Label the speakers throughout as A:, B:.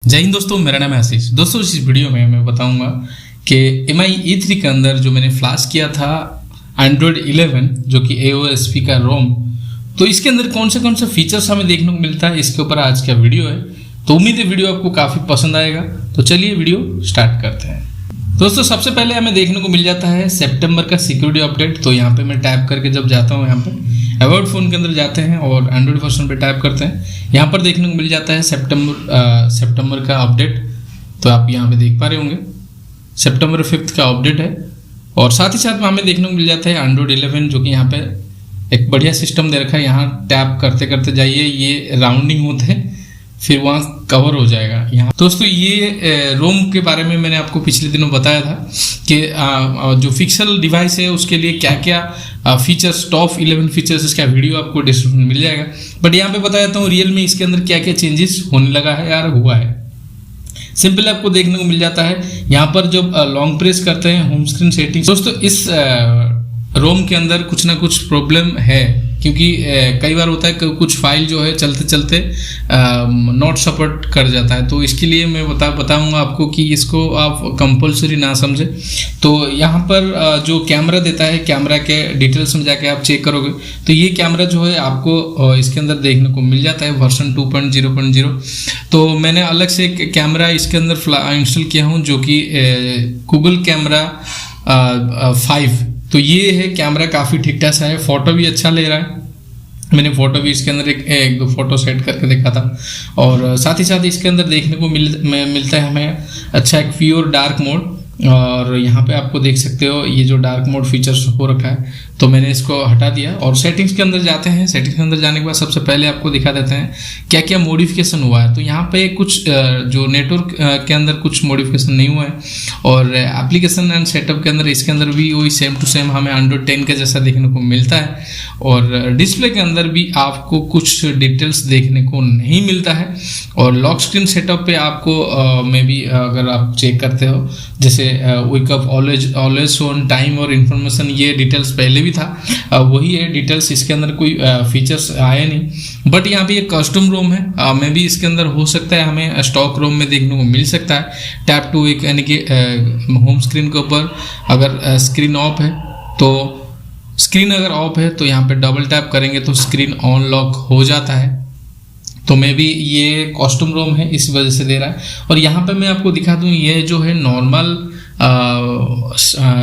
A: जय हिंद दोस्तों, मेरा नाम है आशीष। दोस्तों इस वीडियो में मैं बताऊंगा कि MI E3 के अंदर जो मैंने फ्लैश किया था Android 11 जो कि AOSP का रोम, तो इसके अंदर कौन से फीचर्स हमें देखने को मिलता है, इसके ऊपर आज का वीडियो है। तो उम्मीद है वीडियो आपको काफ़ी पसंद आएगा। तो चलिए वीडियो स्टार्ट करते हैं। दोस्तों सबसे पहले हमें देखने को मिल जाता है सितंबर का सिक्योरिटी अपडेट। तो यहाँ पे मैं टैप करके जब जाता हूँ, यहाँ पे अबाउट फ़ोन के अंदर जाते हैं और एंड्रॉइड वर्जन पे टैप करते हैं। यहाँ पर देखने को मिल जाता है सितंबर का अपडेट। तो आप यहाँ पे देख पा रहे होंगे सितंबर 5 का अपडेट है। और साथ ही साथ में हमें देखने को मिल जाता है Android 11 जो कि यहाँ पे एक बढ़िया सिस्टम दे रखा है। यहाँ टैप करते करते जाइए, ये राउंडिंग होते हैं, फिर वहाँ कवर हो जाएगा। यहाँ दोस्तों ये रोम के बारे में मैंने आपको पिछले दिनों बताया था कि जो पिक्सल डिवाइस है उसके लिए क्या क्या फीचर्स, टॉप 11 फीचर्स, इसका वीडियो आपको डिस्क्रिप्शन में मिल जाएगा। बट यहाँ पे बता देता हूँ रियल में इसके अंदर क्या क्या चेंजेस होने लगा है यार, हुआ है। सिंपल आपको देखने को मिल जाता है यहाँ पर जब लॉन्ग प्रेस करते हैं होम स्क्रीन सेटिंग। दोस्तों इस रोम के अंदर कुछ ना कुछ प्रॉब्लम है, क्योंकि कई बार होता है कि कुछ फाइल जो है चलते चलते नॉट सपोर्ट कर जाता है। तो इसके लिए मैं बताऊंगा आपको कि इसको आप कंपलसरी ना समझे। तो यहाँ पर जो कैमरा देता है, कैमरा के डिटेल्स में जाके आप चेक करोगे तो ये कैमरा जो है आपको इसके अंदर देखने को मिल जाता है वर्जन 2.0.0। तो मैंने अलग से एक कैमरा इसके अंदर इंस्टॉल किया हूँ जो कि गूगल कैमरा 5। तो ये है कैमरा, काफ़ी ठीक ठाक सा है, फ़ोटो भी अच्छा ले रहा है। मैंने फ़ोटो भी इसके अंदर एक दो फोटो सेट करके देखा था। और साथ ही साथ इसके अंदर देखने को मिलता है हमें अच्छा एक प्योर डार्क मोड। और यहाँ पे आपको देख सकते हो ये जो डार्क मोड फीचर्स हो रखा है, तो मैंने इसको हटा दिया और सेटिंग्स के अंदर जाते हैं। सेटिंग्स के अंदर जाने के बाद सबसे पहले आपको दिखा देते हैं क्या क्या मॉडिफिकेशन हुआ है। तो यहाँ पे कुछ जो नेटवर्क के अंदर कुछ मॉडिफिकेशन नहीं हुआ है, और एप्लीकेशन एंड सेटअप के अंदर इसके अंदर भी वही सेम टू सेम हमें Android 10 के जैसा देखने को मिलता है। और डिस्प्ले के अंदर भी आपको कुछ डिटेल्स देखने को नहीं मिलता है। और लॉक स्क्रीन सेटअप पे आपको मे बी अगर आप चेक करते हो, जैसे वेकअप ऑलवेज ऑन टाइम और इन्फॉर्मेशन, ये डिटेल्स पहले भी था, वही है डिटेल्स। इसके अंदर कोई फीचर्स आए नहीं। बट यहाँ पे ये कस्टम रोम है, मे बी इसके अंदर हो सकता है हमें स्टॉक रोम में देखने को मिल सकता है। टैप टू एक यानी कि होम स्क्रीन के ऊपर अगर स्क्रीन ऑफ है, तो स्क्रीन अगर ऑफ है तो यहाँ पे डबल टैप करेंगे तो स्क्रीन ऑन लॉक हो जाता है। तो मे बी ये कॉस्ट्यूम रोम है, इस वजह से दे रहा है। और यहाँ पे मैं आपको दिखा दूँ, ये जो है नॉर्मल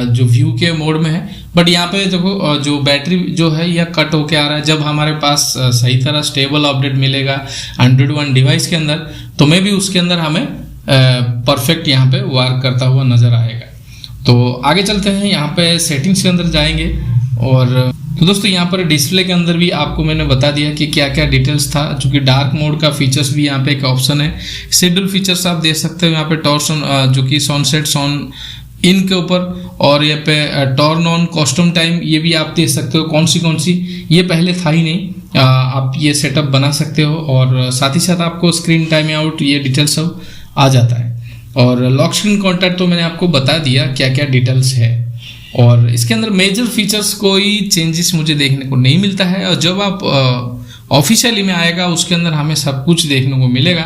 A: जो व्यू के मोड में है। बट यहाँ पे देखो जो बैटरी जो है यह कट होके आ रहा है। जब हमारे पास सही तरह स्टेबल अपडेट मिलेगा Android 1 डिवाइस के अंदर, तो मे बी उसके अंदर हमें परफेक्ट यहाँ पे वर्क करता हुआ नज़र आएगा। तो आगे चलते हैं, यहाँ पे सेटिंग्स के अंदर जाएंगे। और तो दोस्तों यहाँ पर डिस्प्ले के अंदर भी आपको मैंने बता दिया कि क्या क्या डिटेल्स था, जो कि डार्क मोड का फीचर्स भी यहाँ पे एक ऑप्शन है। शेड्यूल फीचर्स आप देख सकते हो यहाँ पे, टॉर्सन जो कि सनसेट सॉन इन के ऊपर, और यहाँ पे टर्न ऑन कस्टम टाइम, ये भी आप देख सकते हो कौन सी, ये पहले था ही नहीं। आप ये सेटअप बना सकते हो। और साथ ही साथ आपको स्क्रीन टाइम आउट, ये डिटेल्स सब आ जाता है। और लॉक स्क्रीन कॉन्टैक्ट तो मैंने आपको बता दिया क्या क्या डिटेल्स है। और इसके अंदर मेजर फीचर्स कोई चेंजेस मुझे देखने को नहीं मिलता है। और जब आप ऑफिशियली में आएगा उसके अंदर हमें सब कुछ देखने को मिलेगा।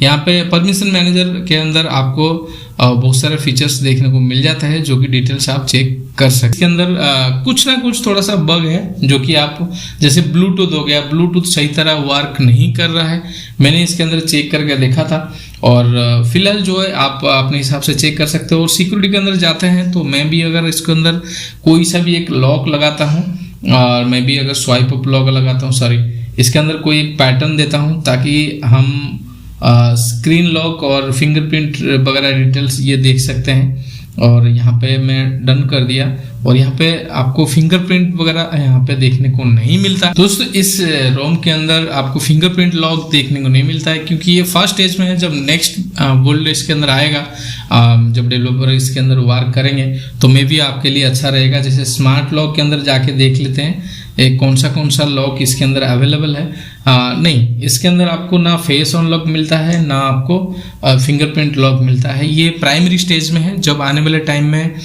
A: यहाँ पे परमिशन मैनेजर के अंदर आपको बहुत सारे फीचर्स देखने को मिल जाता है, जो कि डिटेल्स आप चेक कर सकते हैं। इसके अंदर कुछ ना कुछ थोड़ा सा बग है, जो कि आप जैसे ब्लूटूथ हो गया, ब्लूटूथ सही तरह वर्क नहीं कर रहा है। मैंने इसके अंदर चेक करके देखा था। और फिलहाल जो है आप अपने हिसाब से चेक कर सकते हो। और सिक्योरिटी के अंदर जाते हैं तो मैं भी अगर इसके अंदर कोई सा भी एक लॉक लगाता हूँ, और मैं भी अगर स्वाइप अप लॉक लगाता हूँ, इसके अंदर कोई एक पैटर्न देता हूँ ताकि हम स्क्रीन लॉक और फिंगरप्रिंट वगैरह डिटेल्स ये देख सकते हैं। और यहाँ पे मैं डन कर दिया, और यहाँ पे आपको फिंगरप्रिंट वगैरह यहाँ पे देखने को नहीं मिलता। दोस्तों इस रोम के अंदर आपको फिंगरप्रिंट लॉक देखने को नहीं मिलता है, क्योंकि ये फर्स्ट स्टेज में है। जब नेक्स्ट वर्ल्ड इसके अंदर आएगा, जब डेवलपर इसके अंदर वार करेंगे, तो मे भी आपके लिए अच्छा रहेगा। जैसे स्मार्ट लॉक के अंदर जाके देख लेते हैं कौन सा लॉक इसके अंदर अवेलेबल है। नहीं, इसके अंदर आपको ना फेस ऑन लॉक मिलता है, ना आपको फिंगरप्रिंट लॉक मिलता है। ये प्राइमरी स्टेज में है। जब आने वाले टाइम में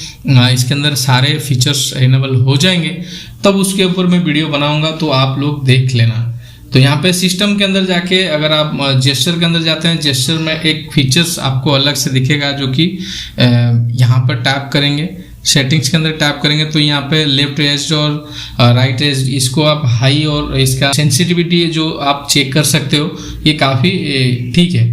A: इसके अंदर सारे फीचर्स इनेबल हो जाएंगे, तब उसके ऊपर मैं वीडियो बनाऊंगा, तो आप लोग देख लेना। तो यहाँ पे सिस्टम के अंदर जाके अगर आप जेस्चर के अंदर जाते हैं, जेस्चर में एक फीचर्स आपको अलग से दिखेगा जो कि यहाँ पर टैप करेंगे, सेटिंग्स के अंदर टैप करेंगे तो यहाँ पे लेफ्ट एज और राइट एज, इसको आप हाई और इसका सेंसिटिविटी जो आप चेक कर सकते हो, ये काफ़ी ठीक है।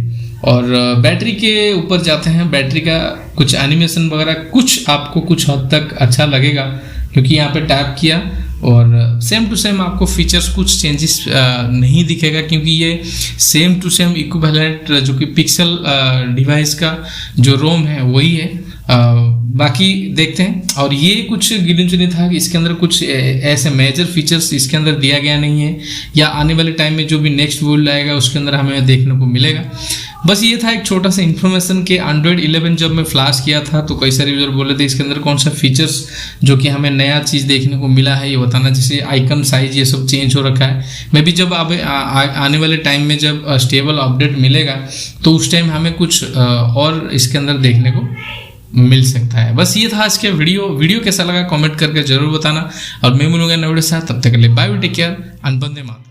A: और बैटरी के ऊपर जाते हैं, बैटरी का कुछ एनिमेशन वगैरह कुछ आपको कुछ हद तक अच्छा लगेगा क्योंकि यहाँ पे टैप किया और सेम टू सेम आपको फीचर्स कुछ चेंजेस नहीं दिखेगा क्योंकि ये सेम टू सेम इक्विवेलेंट जो कि पिक्सल डिवाइस का जो रोम है वही है। बाकी देखते हैं। और ये कुछ गिने चुने था कि इसके अंदर कुछ ऐसे मेजर फीचर्स इसके अंदर दिया गया नहीं है, या आने वाले टाइम में जो भी नेक्स्ट बिल्ड आएगा उसके अंदर हमें देखने को मिलेगा। बस ये था एक छोटा सा इन्फॉर्मेशन कि एंड्रॉयड 11 जब मैं फ्लैश किया था तो कई सारे यूजर बोले थे इसके अंदर कौन सा फीचर्स जो कि हमें नया चीज़ देखने को मिला है ये बताना, जैसे आइकन साइज ये सब चेंज हो रखा है। मैं भी जब अब आने वाले टाइम में जब स्टेबल अपडेट मिलेगा तो उस टाइम हमें कुछ और इसके अंदर देखने को मिल सकता है। बस ये था आज के वीडियो कैसा लगा कमेंट करके जरूर बताना और मैं मिलूंगा नए वीडियो के साथ, तब तक के लिए बाय, टेक केयर एंड वंदे मातरम।